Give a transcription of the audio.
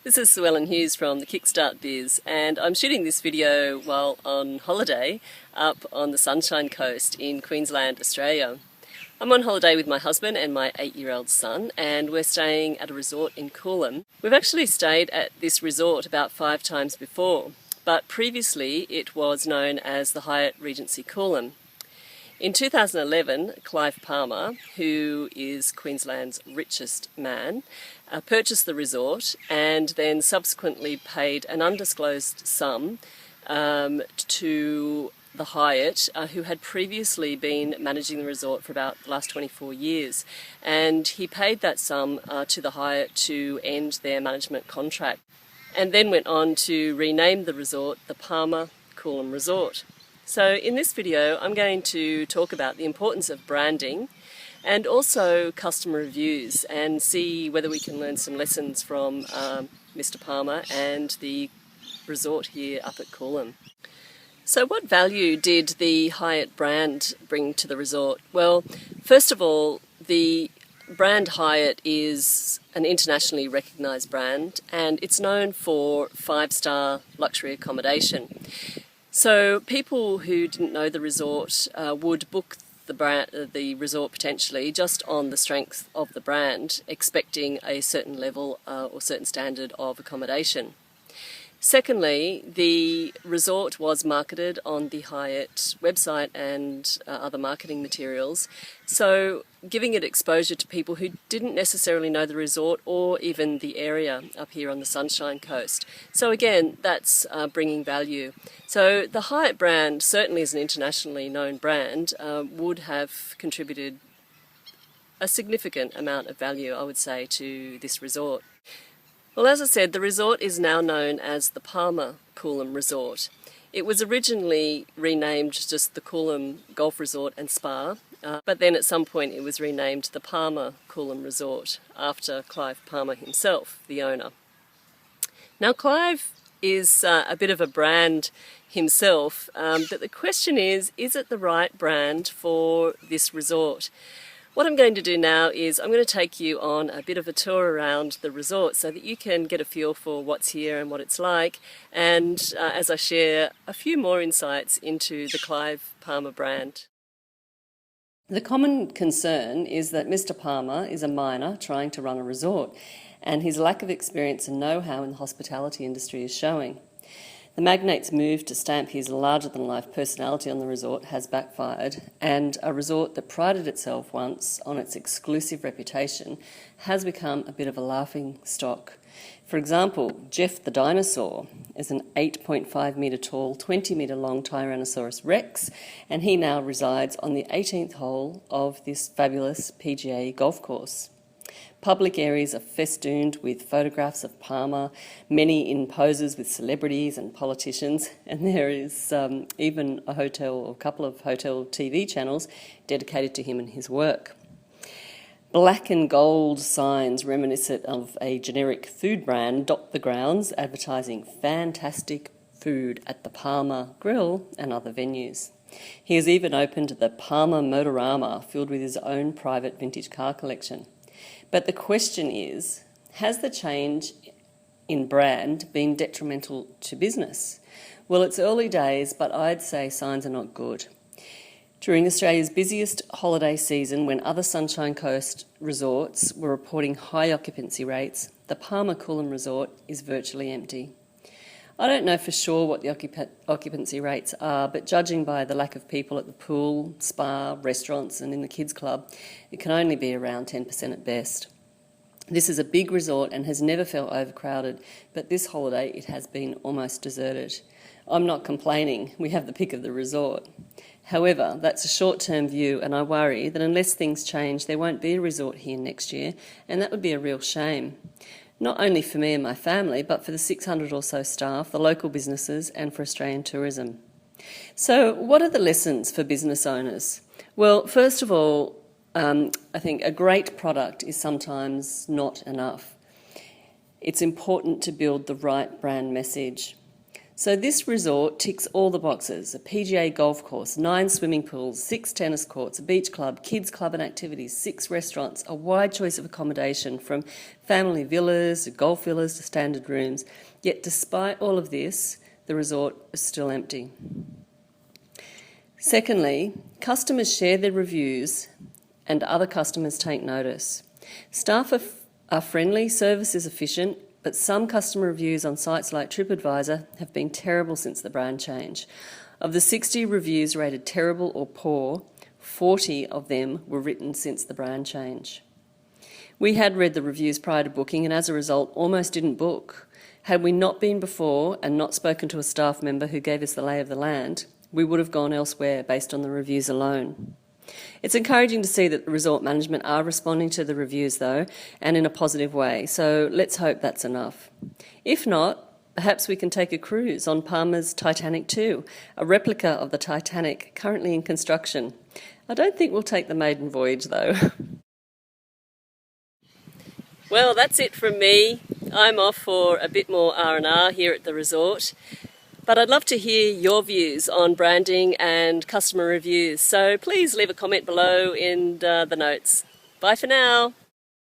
This is Sue Ellen Hughes from the Kickstart Biz, and I'm shooting this video while on holiday up on the Sunshine Coast in Queensland, Australia. I'm on holiday with my husband and my 8-year-old son, and we're staying at a resort in Coolum. We've actually stayed at this resort about 5 times before, but previously it was known as the Hyatt Regency Coolum. In 2011, Clive Palmer, who is Queensland's richest man, purchased the resort and then subsequently paid an undisclosed sum to the Hyatt, who had previously been managing the resort for about the last 24 years. And he paid that sum to the Hyatt to end their management contract, and then went on to rename the resort the Palmer Coolum Resort. So in this video, I'm going to talk about the importance of branding and also customer reviews, and see whether we can learn some lessons from Mr. Palmer and the resort here up at Coolum. So what value did the Hyatt brand bring to the resort? Well, first of all, the brand Hyatt is an internationally recognised brand, and it's known for 5-star luxury accommodation. So people who didn't know the resort would book the resort potentially just on the strength of the brand, expecting a certain level or certain standard of accommodation. Secondly, the resort was marketed on the Hyatt website and other marketing materials, so giving it exposure to people who didn't necessarily know the resort or even the area up here on the Sunshine Coast. So again, that's bringing value. So the Hyatt brand, certainly as an internationally known brand, would have contributed a significant amount of value, I would say, to this resort. Well, as I said, the resort is now known as the Palmer Coolum Resort. It was originally renamed just the Coolum Golf Resort and Spa, but then at some point it was renamed the Palmer Coolum Resort after Clive Palmer himself, the owner. Now, Clive is a bit of a brand himself, but the question is it the right brand for this resort? What I'm going to do now is I'm going to take you on a bit of a tour around the resort so that you can get a feel for what's here and what it's like, and as I share a few more insights into the Clive Palmer brand. The common concern is that Mr. Palmer is a miner trying to run a resort, and his lack of experience and know-how in the hospitality industry is showing. The magnate's move to stamp his larger-than-life personality on the resort has backfired, and a resort that prided itself once on its exclusive reputation has become a bit of a laughing stock. For example, Jeff the Dinosaur is an 8.5 metre tall, 20 metre long Tyrannosaurus Rex, and he now resides on the 18th hole of this fabulous PGA golf course. Public areas are festooned with photographs of Palmer, many in poses with celebrities and politicians, and there is even a hotel or a couple of hotel TV channels dedicated to him and his work. Black and gold signs reminiscent of a generic food brand dot the grounds, advertising fantastic food at the Palmer Grill and other venues. He has even opened the Palmer Motorama, filled with his own private vintage car collection. But the question is, has the change in brand been detrimental to business? Well, it's early days, but I'd say signs are not good. During Australia's busiest holiday season, when other Sunshine Coast resorts were reporting high occupancy rates, the Palmer Coolum Resort is virtually empty. I don't know for sure what the occupancy rates are, but judging by the lack of people at the pool, spa, restaurants and in the kids club, it can only be around 10% at best. This is a big resort and has never felt overcrowded, but this holiday it has been almost deserted. I'm not complaining, we have the pick of the resort. However, that's a short-term view, and I worry that unless things change, there won't be a resort here next year, and that would be a real shame. Not only for me and my family, but for the 600 or so staff, the local businesses, and for Australian tourism. So what are the lessons for business owners? Well, first of all, I think a great product is sometimes not enough. It's important to build the right brand message. So this resort ticks all the boxes: a PGA golf course, 9 swimming pools, 6 tennis courts, a beach club, kids club and activities, 6 restaurants, a wide choice of accommodation from family villas to golf villas to standard rooms. Yet despite all of this, the resort is still empty. Secondly, customers share their reviews and other customers take notice. Staff are friendly, service is efficient, but some customer reviews on sites like TripAdvisor have been terrible since the brand change. Of the 60 reviews rated terrible or poor, 40 of them were written since the brand change. We had read the reviews prior to booking and as a result almost didn't book. Had we not been before and not spoken to a staff member who gave us the lay of the land, we would have gone elsewhere based on the reviews alone. It's encouraging to see that the resort management are responding to the reviews though, and in a positive way, so let's hope that's enough. If not, perhaps we can take a cruise on Palmer's Titanic 2, a replica of the Titanic currently in construction. I don't think we'll take the maiden voyage though. Well, that's it from me. I'm off for a bit more R&R here at the resort. But I'd love to hear your views on branding and customer reviews, so please leave a comment below in the notes. Bye for now.